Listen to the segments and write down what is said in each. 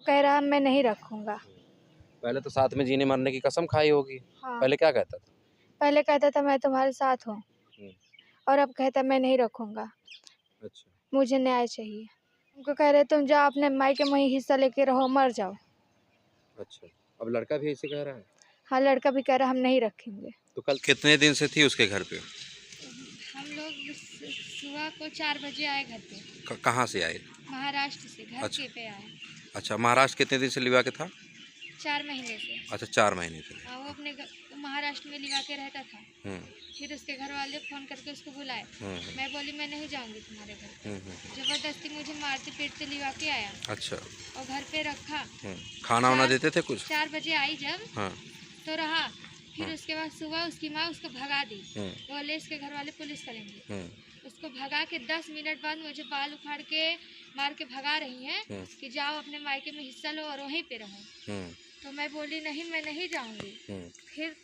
कह रहा मैं नहीं रखूँगा। पहले तो साथ में जीने मरने की कसम खाई होगी। हाँ, पहले क्या कहता था? पहले कहता था मैं तुम्हारे साथ हूँ हुँ, और अब कहता मैं नहीं रखूँगा, अच्छा, मुझे न्याय चाहिए। उनको कह रहे तुम जाओ अपने मायके में ही हिस्सा लेके रहो, मर जाओ। अच्छा। अब लड़का भी ऐसे कह रहा है? हाँ, लड़का भी कह रहा हम नहीं रखेंगे। तो कल कितने दिन से थी उसके घर पे? हम लोग सुबह को 4 बजे आए घर पे। कहाँ से आए? महाराष्ट्र से घर अच्छा, के पे आए। अच्छा महाराष्ट्र कितने दिन से लिवा के था? 4 महीने से। अच्छा 4 महीने से। हाँ, वो अपने वो महाराष्ट्र में लिवा के रहता था। हुँ, फिर उसके घर वाले फ़ोन करके उसको बुलाए। हुँ, मैं बोली मैं नहीं जाऊँगी तुम्हारे घर। हुँ, हुँ। ज़बरदस्ती मुझे मारते पीटते लिवा के आया अच्छा, और घर पे रखा। हुँ। खाना-वाना चार देते थे कुछ? 4 बजे आई जब हाँ, तो रहा। फिर हाँ, उसके बाद सुबह उसकी माँ उसको भगा दी। हुँ, बोले इसके घर वाले पुलिस करेंगे। हुँ, उसको भगा के 10 मिनट बाद मुझे बाल उखाड़ के मार के भगा रही हैं हुँ, कि जाओ अपने मायके में हिस्सा लो और वहीं पे रहो। हुँ, तो मैं बोली नहीं मैं नहीं जाऊँगी। हुँ, फिर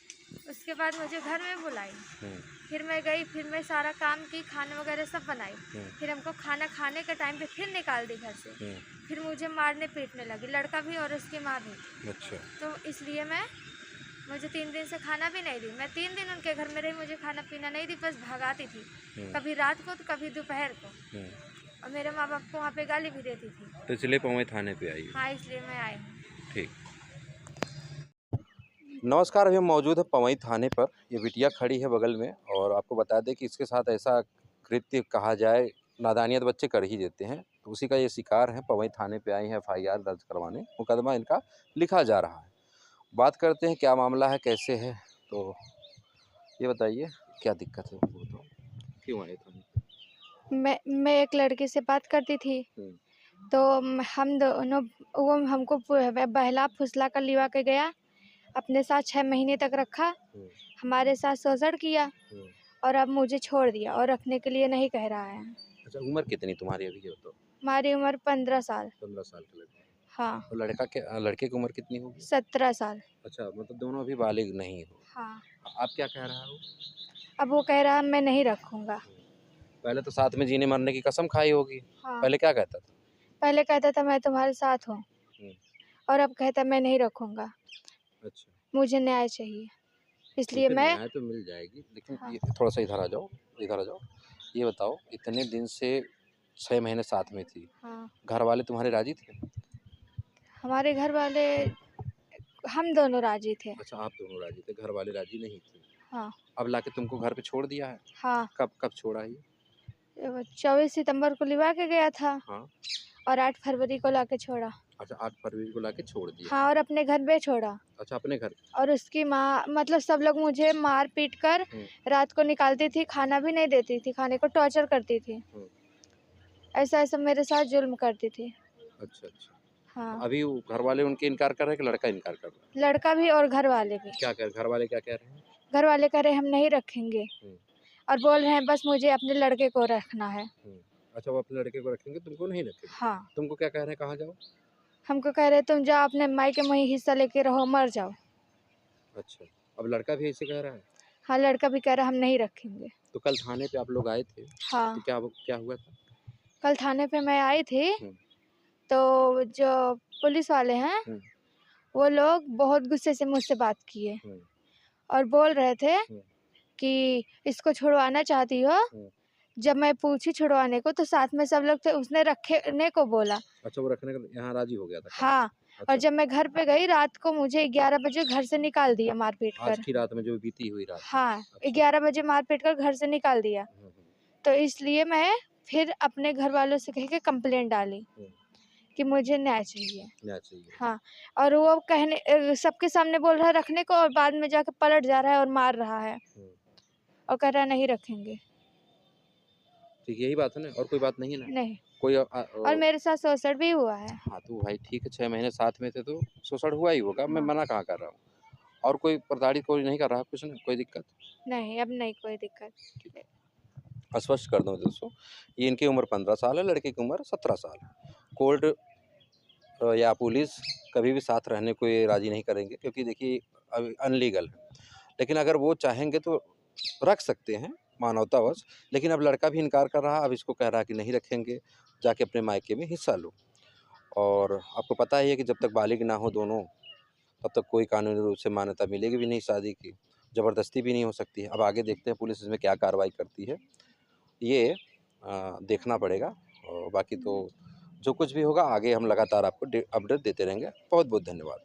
उसके बाद मुझे घर में बुलाई। हुँ, फिर मैं गई, फिर मैं सारा काम की, खाना वगैरह सब बनाई। हुँ, फिर हमको खाना खाने के टाइम पे फिर निकाल दी घर से। हुँ, फिर मुझे मारने पीटने लगी, लड़का भी और उसकी माँ भी। अच्छा, तो इसलिए मुझे 3 दिन से खाना भी नहीं दी। मैं 3 दिन उनके घर में रही, मुझे खाना-पीना नहीं दी, बस भगाती थी। हुँ, कभी रात को तो कभी दोपहर को। हुँ। और मेरे माँ-बाप को वहाँ पे गाली भी देती थी। तो इसलिए पवई थाने पे आई हो। हाँ, इसलिए मैं आई हूँ। ठीक। नमस्कार, अभी हम मौजूद हैं पवई थाने पर। ये बिटिया खड़ी है बगल में और आपको बता दें कि इसके साथ ऐसा कृत्य कहा जाए, नादानियत बच्चे कर ही देते हैं। तो उसी का ये शिकार है, पवई थाने पे आई हैं एफआईआर दर्ज करवाने, मुकदमा इनका लिखा जा रहा है। बात करते हैं क्या मामला है, कैसे है? तो ये बताइए क्या दिक्कत है उनको बताओ? क्यों आए थाने पे? मैं एक लड़के से बात करती थी, हुँ, तो हम दोनों वो हमको बहला-फुसला कर लिवा के गया। अपने साथ 6 महीने तक रखा, हुँ, हमारे साथ शोषण किया हुँ। और अब मुझे छोड़ दिया और रखने के लिए नहीं कह रहा है। अच्छा उम्र कितनी तुम्हारी अभी ये बताओ? हमारी उम्र 15 साल। 15 साल का लड़का है। हाँ, और लड़के की उम्र कितनी होगी? 17 साल। अच्छा मतलब दोनों अभी बालिग नहीं हो। हाँ, आप क्या कह रहा हो? अब वो कह रहा मैं नहीं रखूँगा। पहले तो साथ में जीने मरने की कसम खाई होगी। हाँ, पहले क्या कहता था? पहले कहता था मैं तुम्हारे साथ हूँ हुँ, और अब कहता मैं नहीं रखूँगा, अच्छा। मुझे न्याय चाहिए। इसलिए ठीक है, मैं न्याय तो मिल जाएगी, लेकिन हाँ, ये थोड़ा-सा इधर आ जाओ, इधर आ जाओ। ये बताओ इतने दिन से 6 महीने साथ में थी, हाँ, घरवाले तुम्हारे राज़ी थे? हमारे घर वाले हम दोनों राज़ी थे। अच्छा आप दोनों राज़ी थे, घरवाले राज़ी नहीं थे। हाँ, अब लाके तुमको घर पे छोड़ दिया है? हाँ, कब कब छोड़ा ये? 24 सितंबर को लिवा के गया था हाँ, और 8 फरवरी को लाके छोड़ा। अच्छा 8 फरवरी को लाके छोड़ दिया। हाँ, और अपने घर पे छोड़ा अच्छा अपने घर और उसकी माँ मतलब सब लोग मुझे मार-पीट कर हुँ, रात को निकालती थी, खाना भी नहीं देती थी, खाने को टॉर्चर करती थी। हुँ। ऐसा-ऐसा मेरे साथ ज़ुल्म करती थी। अच्छा, अच्छा। तो हाँ, अभी वो घरवाले उनके इनकार कर रहे हैं कि लड़का इनकार कर रहा है? लड़का भी और घर वाले भी। घरवाले क्या कह रहे हैं? घर वाले कह रहे हम नहीं रखेंगे हुँ, और बोल रहे हैं बस मुझे अपने लड़के को रखना है। हुँ। अच्छा वो अपने लड़के को रखेंगे, तुमको नहीं रखेंगे। हाँ, तुमको क्या कह रहे हैं, कहाँ जाओ? हमको कह रहे तुम जाओ अपने मायके में ही हिस्सा लेके रहो, मर जाओ। अच्छा, अब लड़का भी ऐसे कह रहा है? हाँ, लड़का भी कह रहा हम नहीं रखेंगे। तो कल थाने पे आप लोग आए थे, हाँ, तो क्या हुआ था? कल थाने पे मैं आई थी, हुँ, तो जो पुलिस वाले हैं, हुँ, वो लोग बहुत गुस्से से मुझसे बात किए हुँ, और बोल रहे थे हुँ, कि इसको छुड़वाना चाहती हो? हुँ। जब मैं पूछी छुड़वाने को तो साथ में सब लोग थे, उसने रखने को बोला। अच्छा वो रखने का यहाँ राज़ी हो गया था कल? हाँ, और अच्छा, जब मैं घर पे गई रात को मुझे 11 बजे घर से निकाल दिया मार-पीट आज कर। की रात में जो बीती हुई रात में। हाँ, अच्छा। 11 बजे मार-पीट कर घर से निकाल दिया। हुँ, हुँ, तो इसलिए मैं फिर अपने घरवालों से कह के कंप्लेंट डाली हुँ। कि मुझे न्याय चाहिए। न्याय चाहिए। हाँ, और वो सबके सामने बोल रहा है रखने को और बाद में जाके पलट जा रहा है और मार रहा है हुँ, और कह रहा है नहीं रखेंगे। ठीक यही बात है ना और कोई बात नहीं है ना? नहीं, कोई और मेरे साथ शोषण भी हुआ है। हाँ, तो भाई ठीक है 6 महीने साथ में थे तो शोषण हुआ ही होगा, मैं हाँ, मना कहाँ कर रहा हूँ। और कोई प्रताड़ित कोई नहीं कर रहा, कुछ नहीं, कोई दिक्कत? नहीं अब नहीं कोई दिक्कत। ठीक है। स्पष्ट कर दूँ दोस्तों, ये इनकी उम्र 15 साल है, लड़के की उम्र 17 साल है। कोर्ट या पुलिस कभी भी साथ रहने को ये राज़ी नहीं करेंगे क्योंकि देखिए अभी अनलीगल है। लेकिन अगर वो चाहेंगे तो रख सकते हैं मानवतावश, लेकिन अब लड़का भी इनकार कर रहा है, अब इसको कह रहा है कि नहीं रखेंगे, जाके अपने मायके में हिस्सा लो। और आपको पता ही है कि जब तक बालिग ना हो दोनों, तब तक कोई कानूनी रूप से मान्यता मिलेगी भी नहीं शादी की, ज़बरदस्ती भी नहीं हो सकती है। अब आगे देखते हैं पुलिस इसमें क्या कार्रवाई करती है, ये देखना पड़ेगा। और बाकी तो जो कुछ भी होगा आगे हम लगातार आपको अपडेट देते रहेंगे। बहुत बहुत धन्यवाद।